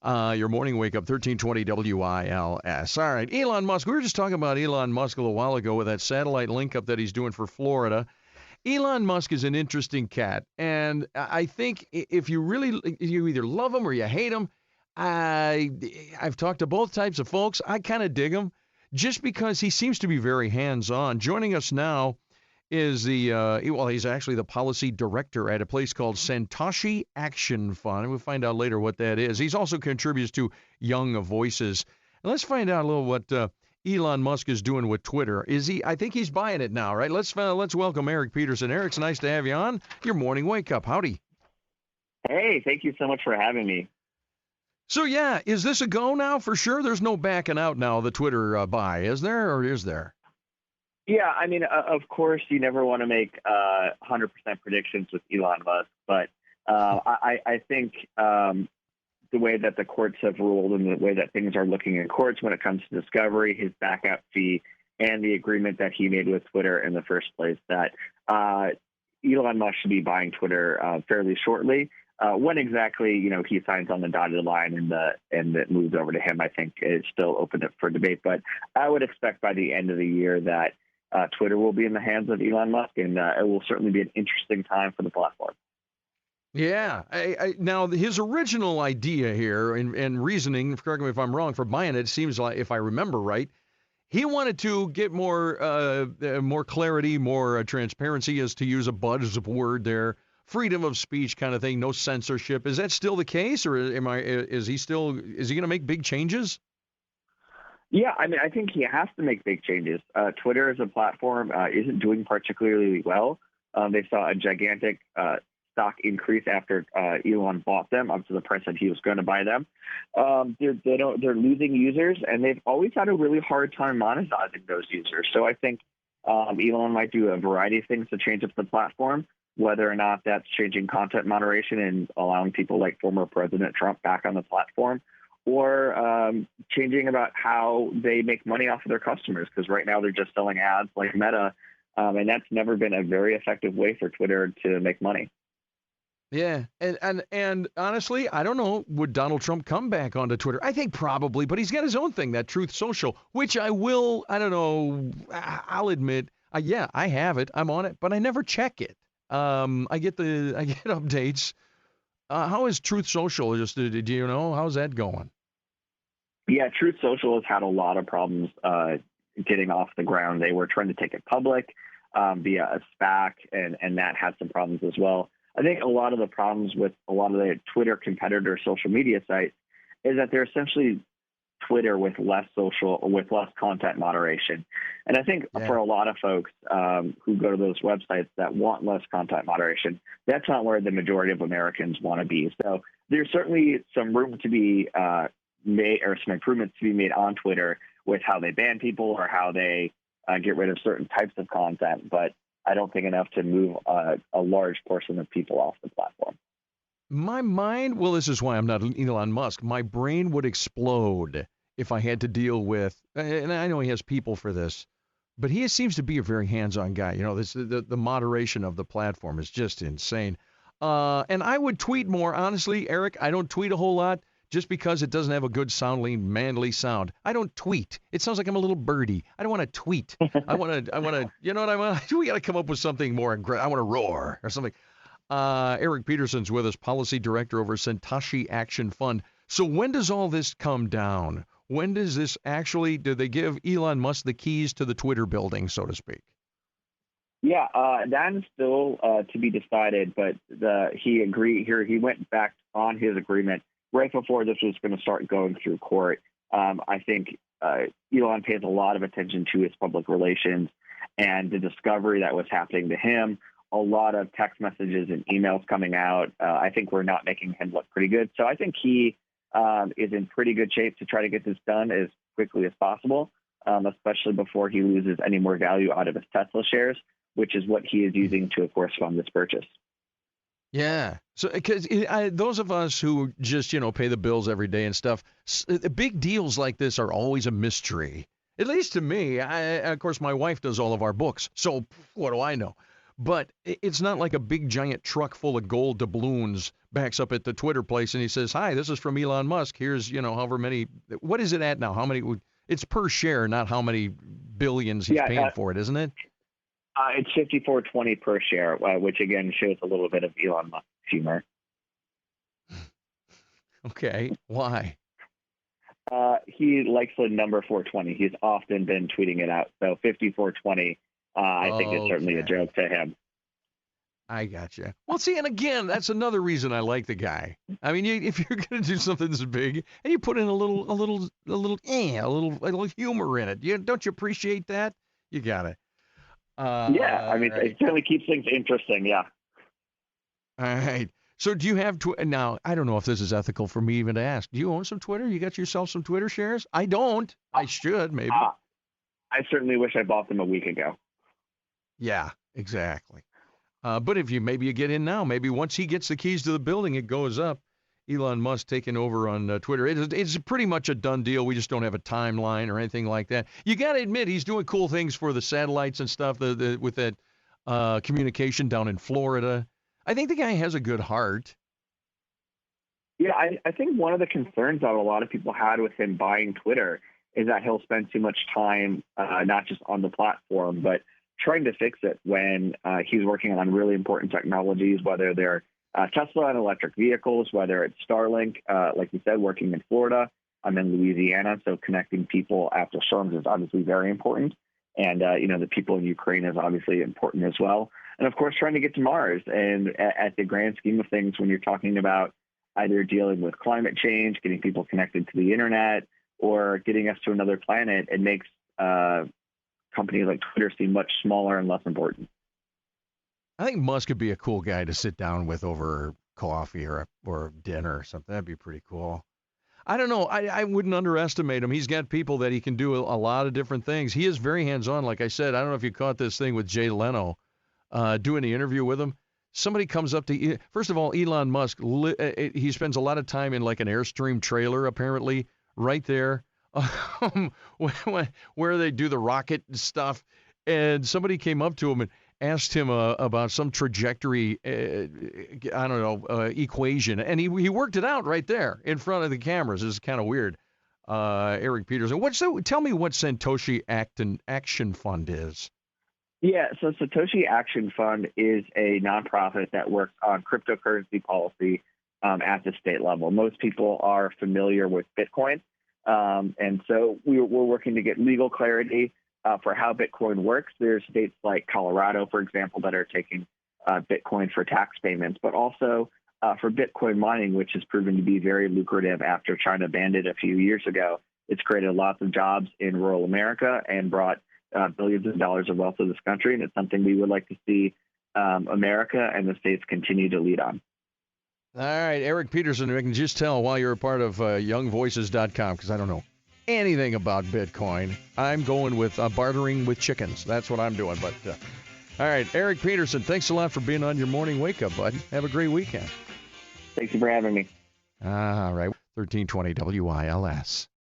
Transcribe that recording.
Your morning wake up, 1320 WILS. All right, Elon Musk. We were just talking about Elon Musk a little while ago with that satellite link up that he's doing for Florida. Elon Musk is an interesting cat, and I think if you either love him or you hate him. I've talked to both types of folks. I kind of dig him just because he seems to be very hands-on. Joining us now is he's actually the policy director at a place called Satoshi Action Fund. We'll find out later what that is. He's also contributes to Young Voices. And let's find out a little what Elon Musk is doing with Twitter. Is he? I think he's buying it now, right? Let's welcome Eric Peterson. Eric, it's nice to have you on. Your morning wake up. Howdy. Hey, thank you so much for having me. So yeah, is this a go now for sure? There's no backing out now, the Twitter buy, is there, or is there? Yeah, I mean, of course, you never want to make 100% predictions with Elon Musk, but I think the way that the courts have ruled and the way that things are looking in courts when it comes to discovery, his backup fee, and the agreement that he made with Twitter in the first place, that Elon Musk should be buying Twitter fairly shortly. When exactly, he signs on the dotted line and it moves over to him, I think is still open for debate. But I would expect by the end of the year that Twitter will be in the hands of Elon Musk, and it will certainly be an interesting time for the platform. Yeah. Now, his original idea here and reasoning, correct me if I'm wrong, for buying it, seems like, if I remember right, he wanted to get more clarity, more transparency, as to use a buzzword there, freedom of speech kind of thing, no censorship. Is that still the case, or is he going to make big changes? Yeah, I mean, I think he has to make big changes. Twitter as a platform isn't doing particularly well. They saw a gigantic stock increase after Elon bought them up to the price that he was going to buy them. They're losing users, and they've always had a really hard time monetizing those users. So I think Elon might do a variety of things to change up the platform, whether or not that's changing content moderation and allowing people like former President Trump back on the platform, or changing about how they make money off of their customers, because right now they're just selling ads like Meta, and that's never been a very effective way for Twitter to make money. Yeah, and honestly, I don't know, would Donald Trump come back onto Twitter? I think probably, but he's got his own thing, that Truth Social, which I'll admit, yeah, I have it, I'm on it, but I never check it. I get updates. How is Truth Social? Do you know, how's that going? Yeah, Truth Social has had a lot of problems getting off the ground. They were trying to take it public via a SPAC, and that had some problems as well. I think a lot of the problems with a lot of the Twitter competitor social media sites is that they're essentially Twitter with less content moderation. And I think for a lot of folks who go to those websites that want less content moderation, that's not where the majority of Americans want to be. So there's certainly some room to be made, or some improvements to be made on Twitter with how they ban people or how they get rid of certain types of content. But I don't think enough to move a large portion of people off the platform. My mind, well, this is why I'm not Elon Musk. My brain would explode if I had to deal with, and I know he has people for this, but he seems to be a very hands-on guy. The moderation of the platform is just insane. And I would tweet more, honestly, Eric. I don't tweet a whole lot just because it doesn't have a good sounding, manly sound. I don't tweet. It sounds like I'm a little birdie. I don't want to tweet. I want to, you know what I want? We got to come up with something more aggressive. I want to roar or something. Eric Peterson's with us, policy director over Satoshi Action Fund. So when does all this come down? When does this actually, do they give Elon Musk the keys to the Twitter building, so to speak? Yeah, that is still to be decided, but he agreed here. He went back on his agreement right before this was going to start going through court. I think Elon pays a lot of attention to his public relations and the discovery that was happening to him. A lot of text messages and emails coming out. I think we're not making him look pretty good. So I think he is in pretty good shape to try to get this done as quickly as possible, especially before he loses any more value out of his Tesla shares, which is what he is using to, of course, fund this purchase. Yeah. So because those of us who just, pay the bills every day and stuff, big deals like this are always a mystery, at least to me. Of course, my wife does all of our books, so what do I know? But it's not like a big giant truck full of gold doubloons backs up at the Twitter place and he says, "Hi, this is from Elon Musk. Here's, however many. What is it at now? How many? It's per share, not how many billions he's paying for it, isn't it?" It's 54.20 per share, which again shows a little bit of Elon Musk humor. Okay, why? He likes the number 420. He's often been tweeting it out. So 54.20, I think is certainly a joke to him. I gotcha. Well, see, and again, that's another reason I like the guy. I mean, if you're going to do something this big and you put in a little humor in it, don't you appreciate that? You got it. Yeah, I mean, right. It certainly keeps things interesting. Yeah. All right. So do you have now? I don't know if this is ethical for me even to ask. Do you own some Twitter? You got yourself some Twitter shares? I don't. I should maybe. I certainly wish I bought them a week ago. Yeah, exactly. But if maybe you get in now, maybe once he gets the keys to the building, it goes up. Elon Musk taking over on Twitter. It's pretty much a done deal. We just don't have a timeline or anything like that. You got to admit, he's doing cool things for the satellites and stuff with that communication down in Florida. I think the guy has a good heart. Yeah, I think one of the concerns that a lot of people had with him buying Twitter is that he'll spend too much time, not just on the platform, but trying to fix it when he's working on really important technologies, whether they're Tesla and electric vehicles, whether it's Starlink, like you said, working in Florida. I'm in Louisiana, so connecting people after storms is obviously very important. And, the people in Ukraine is obviously important as well. And, of course, trying to get to Mars. And at the grand scheme of things, when you're talking about either dealing with climate change, getting people connected to the internet, or getting us to another planet, it makes companies like Twitter seem much smaller and less important. I think Musk could be a cool guy to sit down with over coffee or dinner or something. That'd be pretty cool. I don't know. I wouldn't underestimate him. He's got people that he can do a lot of different things. He is very hands-on. Like I said, I don't know if you caught this thing with Jay Leno doing the interview with him. Somebody comes up to, first of all, Elon Musk, he spends a lot of time in like an Airstream trailer, apparently, right there where they do the rocket and stuff. And somebody came up to him and asked him about some trajectory, equation. And he worked it out right there in front of the cameras. It's kind of weird. Eric Peterson. Tell me what Satoshi Action Fund is. Yeah, so Satoshi Action Fund is a nonprofit that works on cryptocurrency policy at the state level. Most people are familiar with Bitcoin. And so we're working to get legal clarity for how Bitcoin works. There's states like Colorado, for example, that are taking Bitcoin for tax payments, but also for Bitcoin mining, which has proven to be very lucrative after China banned it a few years ago. It's created lots of jobs in rural America and brought billions of dollars of wealth to this country. And it's something we would like to see America and the states continue to lead on. All right, Eric Peterson, I can just tell why you're a part of youngvoices.com, because I don't know anything about Bitcoin. I'm going with bartering with chickens. That's what I'm doing. But all right, Eric Peterson, thanks a lot for being on your morning wake-up, bud. Have a great weekend. Thank you for having me. All right, 1320 WILS.